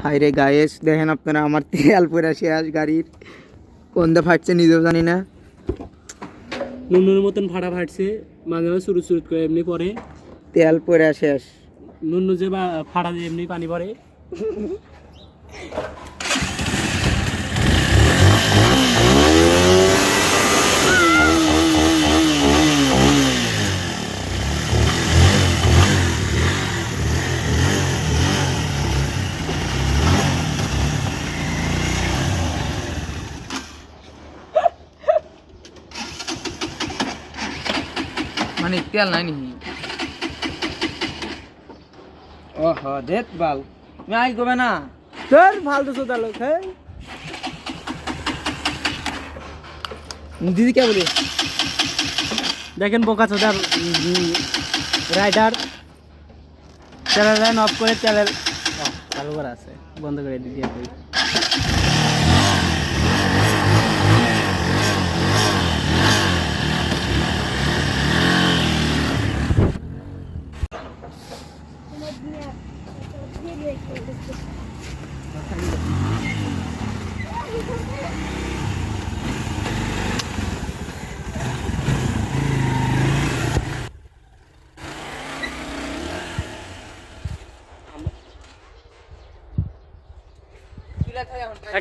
হাইরে গায়েস দেখেন আপনারা আমার তেল পড়ে শেষ গাড়ির কোনটা ফাটছে নিজেও জানি না নুনুর মতন ফাটা ফাটছে মাঝে মাঝে সুরুত সুরুত করে এমনি পরে তেল পড়ে শেষ নুনু যে ফাটা দিয়ে এমনি পানি পরে মানে তেল নাই নি ওহ দেখ বাল নাই গবে না তোর ফালতু সোদা লোক হ্যাঁ দিদি কে বলে দেখেন বোকা চোদার রাইডার চ্যানেল লাইন অফ করে চ্যানেল চালু করা আছে বন্ধ করে দিয়ে কই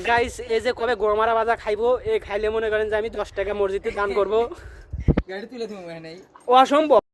গাইস এই যে কবে গোরমারা বাজা খাইবো এই খাইলে মনে করেন যে আমি 10 টাকা মসজিদে দান করব গাড়ি তুলে তুমি নাই অসম্ভব